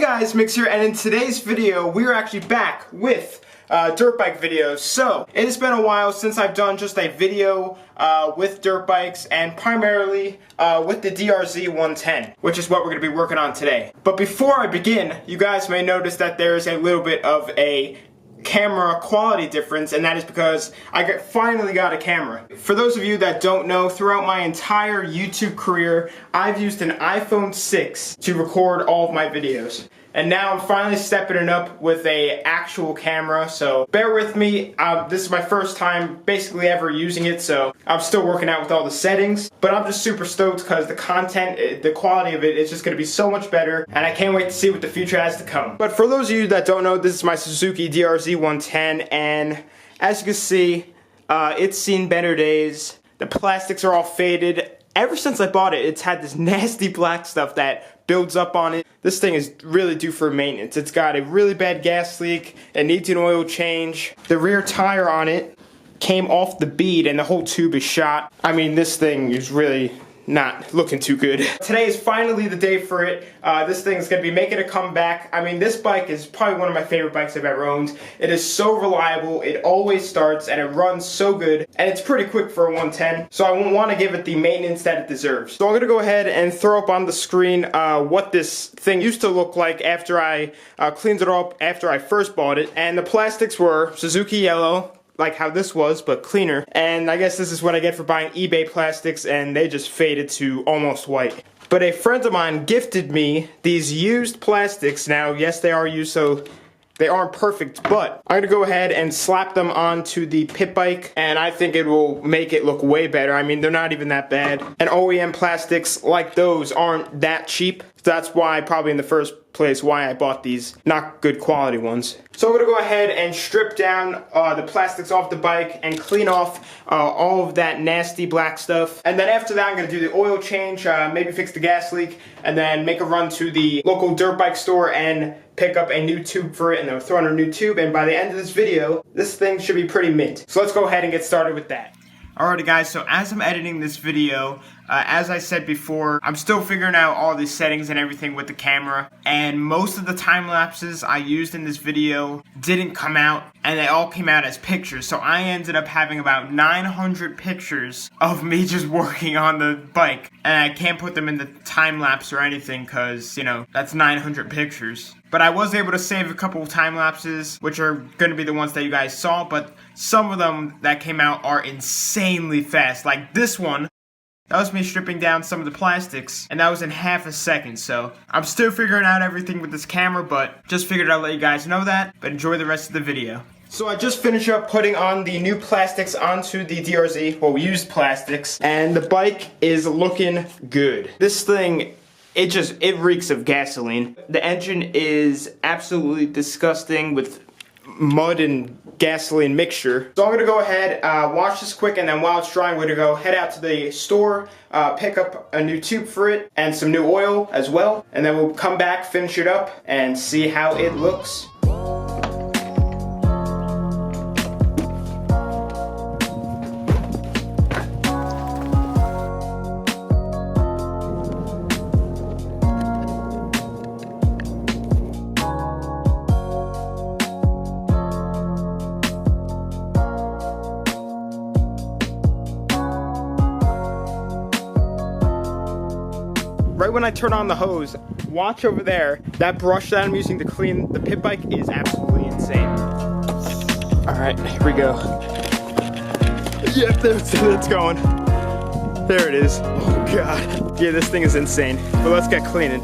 guys, Mix here, and in today's video, we're actually back with dirt bike videos. So, it has been a while since I've done just a video with dirt bikes, and primarily with the DRZ 110, which is what we're going to be working on today. But before I begin, you guys may notice that there is a little bit of a camera quality difference, and that is because I finally got a camera. For those of you that don't know, throughout my entire YouTube career, I've used an iPhone 6 to record all of my videos. And now I'm finally stepping it up with a actual camera, so bear with me. This is my first time basically ever using it, so I'm still working out with all the settings. But I'm just super stoked because the content, the quality of it is just going to be so much better, and I can't wait to see what the future has to come. But for those of you that don't know, this is my Suzuki DRZ 110, and as you can see, it's seen better days. The plastics are all faded. Ever since I bought it, it's had this nasty black stuff that builds up on it. This thing is really due for maintenance. It's got a really bad gas leak. It needs an oil change. The rear tire on it came off the bead and the whole tube is shot. I mean, this thing is really not looking too good. Today is finally the day for it. This thing's gonna be making a comeback. I mean, this bike is probably one of my favorite bikes I've ever owned. It is so reliable, it always starts, and it runs so good, and it's pretty quick for a 110, so I want to give it the maintenance that it deserves. So I'm gonna go ahead and throw up on the screen what this thing used to look like after I cleaned it up after I first bought it, and the plastics were Suzuki yellow, like how this was, but cleaner. And I guess this is what I get for buying eBay plastics, and they just faded to almost white. But a friend of mine gifted me these used plastics. Now, yes, they are used, so they aren't perfect, but I'm gonna go ahead and slap them onto the pit bike, and I think it will make it look way better. I mean, they're not even that bad. And OEM plastics like those aren't that cheap. So that's why, probably in the first place, why I bought these not good quality ones. So I'm gonna go ahead and strip down the plastics off the bike and clean off all of that nasty black stuff. And then after that, I'm gonna do the oil change, maybe fix the gas leak, and then make a run to the local dirt bike store and pick up a new tube for it, and then throw in a new tube. And by the end of this video, this thing should be pretty mint. So let's go ahead and get started with that. Alrighty guys, so as I'm editing this video, as I said before, I'm still figuring out all the settings and everything with the camera, and most of the time lapses I used in this video didn't come out, and they all came out as pictures, so I ended up having about 900 pictures of me just working on the bike, and I can't put them in the time lapse or anything because, you know, that's 900 pictures. But I was able to save a couple of time lapses, which are going to be the ones that you guys saw, but some of them that came out are insanely fast. Like this one, that was me stripping down some of the plastics, and that was in half a second. So I'm still figuring out everything with this camera, but just figured I'd let you guys know that. But enjoy the rest of the video. So I just finished up putting on the new plastics onto the DRZ, well, used plastics, and the bike is looking good. This thing, it reeks of gasoline. The engine is absolutely disgusting with mud and gasoline mixture. So I'm gonna go ahead, wash this quick, and then while it's drying, we're gonna go head out to the store, pick up a new tube for it, and some new oil as well, and then we'll come back, finish it up, and see how it looks. Right when I turn on the hose, watch over there. That brush that I'm using to clean the pit bike is absolutely insane. Alright, here we go. Yep, it's going. There it is. Oh god. Yeah, this thing is insane. But let's get cleaning.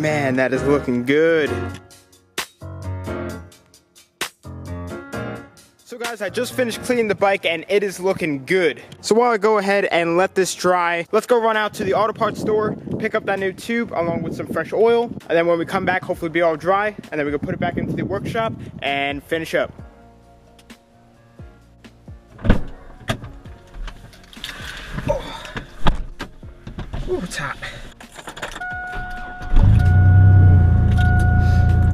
Man, that is looking good. So guys, I just finished cleaning the bike and it is looking good. So while I go ahead and let this dry, let's go run out to the auto parts store, pick up that new tube along with some fresh oil, and then when we come back, hopefully it'll be all dry, and then we can put it back into the workshop and finish up. Oh. Ooh, it's hot.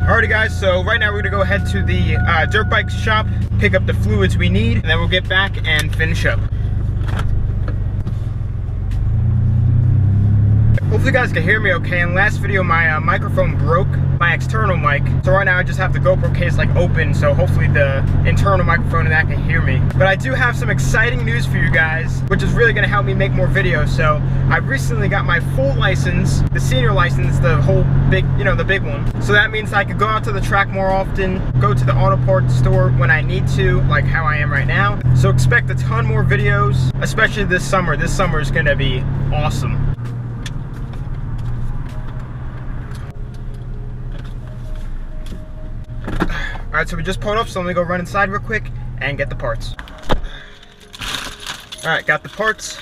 Alrighty guys, so right now we're gonna go ahead to the dirt bike shop, pick up the fluids we need, and then we'll get back and finish up. Hopefully you guys can hear me okay. In last video my microphone broke, my external mic, so right now I just have the GoPro case like open, so hopefully the internal microphone and that can hear me. But I do have some exciting news for you guys, which is really gonna help me make more videos. So I recently got my full license, the senior license, the whole big, you know, the big one. So that means I could go out to the track more often, go to the auto parts store when I need to, like how I am right now. So expect a ton more videos, especially this summer. This summer is gonna be awesome. Alright, so we just pulled up, so let me go run inside real quick and get the parts. Alright, got the parts.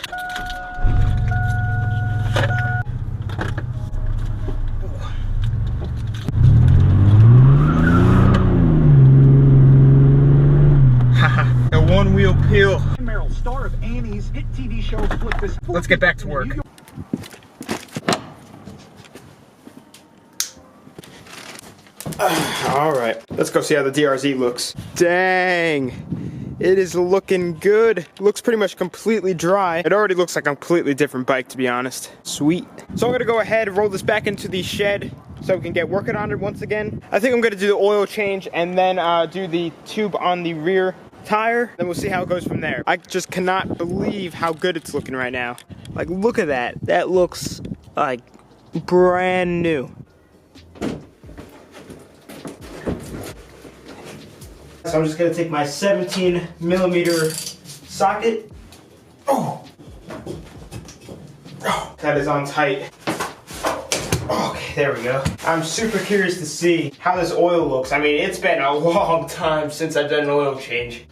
Haha, the one wheel peel. Merrill, star of Annie's hit TV show Flip This. Let's get back to work. Alright, let's go see how the DRZ looks. Dang, it is looking good. It looks pretty much completely dry. It already looks like a completely different bike, to be honest. Sweet. So I'm gonna go ahead and roll this back into the shed so we can get working on it once again. I think I'm gonna do the oil change and then do the tube on the rear tire. Then we'll see how it goes from there. I just cannot believe how good it's looking right now. Like, look at that. That looks like brand new. So I'm just gonna take my 17mm socket. Oh, that is on tight. Okay, there we go. I'm super curious to see how this oil looks. I mean, it's been a long time since I've done an oil change.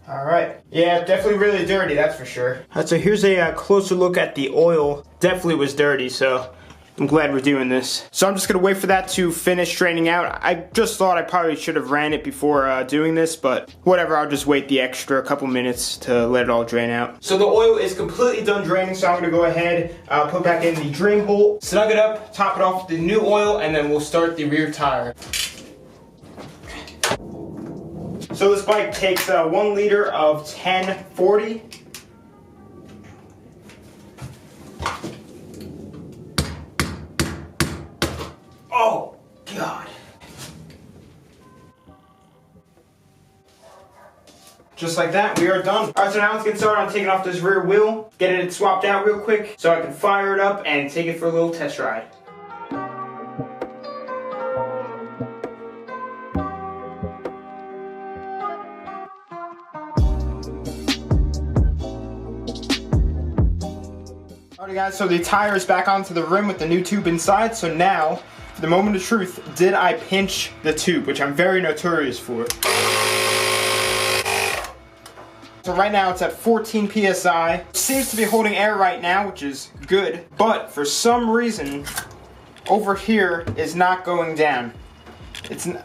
All right, yeah, definitely really dirty, that's for sure. All right, so here's a closer look at the oil. Definitely was dirty, so I'm glad we're doing this. So I'm just gonna wait for that to finish draining out. I just thought I probably should have ran it before doing this, but whatever, I'll just wait the extra couple minutes to let it all drain out. So the oil is completely done draining, so I'm gonna go ahead, put back in the drain bolt, snug it up, top it off with the new oil, and then we'll start the rear tire. So this bike takes 1 liter of 1040. Oh, God. Just like that, we are done. All right, so now let's get started on taking off this rear wheel, getting it swapped out real quick so I can fire it up and take it for a little test ride. Alright guys, so the tire is back onto the rim with the new tube inside, so now, for the moment of truth, did I pinch the tube, which I'm very notorious for. So right now it's at 14 PSI. Seems to be holding air right now, which is good, but for some reason, over here is not going down.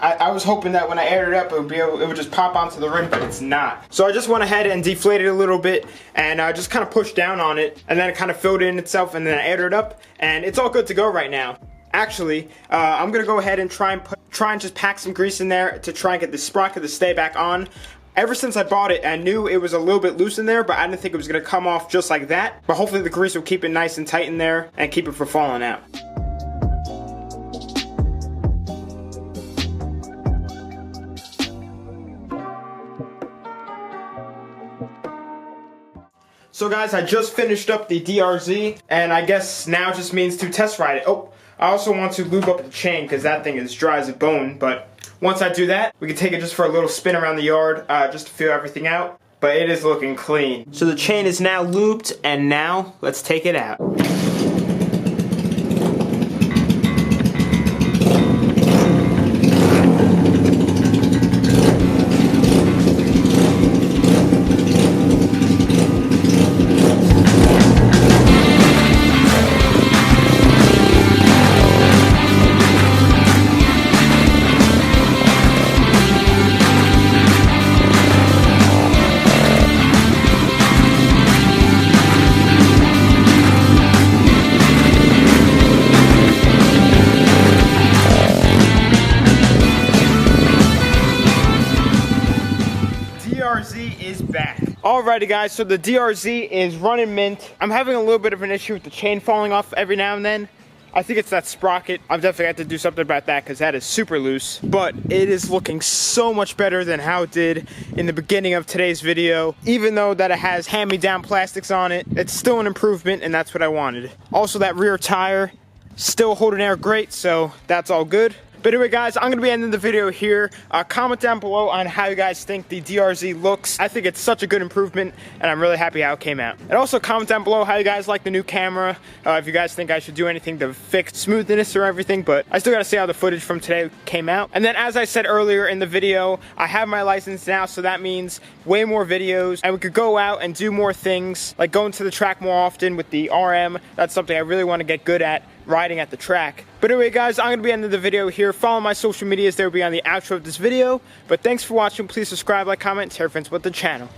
I was hoping that when I aired it up, it would just pop onto the rim, but it's not. So I just went ahead and deflated it a little bit, and I just kind of pushed down on it, and then it kind of filled in itself, and then I aired it up, and it's all good to go right now. Actually, I'm gonna go ahead and try and just pack some grease in there to try and get the sprocket to stay back on. Ever since I bought it, I knew it was a little bit loose in there, but I didn't think it was gonna come off just like that. But hopefully the grease will keep it nice and tight in there and keep it from falling out. So guys, I just finished up the DRZ, and I guess now just means to test ride it. Oh, I also want to lube up the chain because that thing is dry as a bone, but once I do that, we can take it just for a little spin around the yard, just to feel everything out, but it is looking clean. So the chain is now lubed, and now let's take it out. Alrighty guys, so the DRZ is running mint. I'm having a little bit of an issue with the chain falling off every now and then. I think it's that sprocket. I've definitely got to do something about that because that is super loose. But it is looking so much better than how it did in the beginning of today's video. Even though that it has hand-me-down plastics on it, it's still an improvement and that's what I wanted. Also, that rear tire, still holding air great, so that's all good. But anyway guys, I'm going to be ending the video here. Comment down below on how you guys think the DRZ looks. I think it's such a good improvement and I'm really happy how it came out. And also comment down below how you guys like the new camera. If you guys think I should do anything to fix smoothness or everything, but I still got to see how the footage from today came out. And then as I said earlier in the video, I have my license now, so that means way more videos and we could go out and do more things, like going to the track more often with the RM. That's something I really want to get good at, riding at the track. But anyway guys, I'm going to be ending the video here. Follow my social medias, they will be on the outro of this video. But thanks for watching. Please subscribe, like, comment, and share friends with the channel.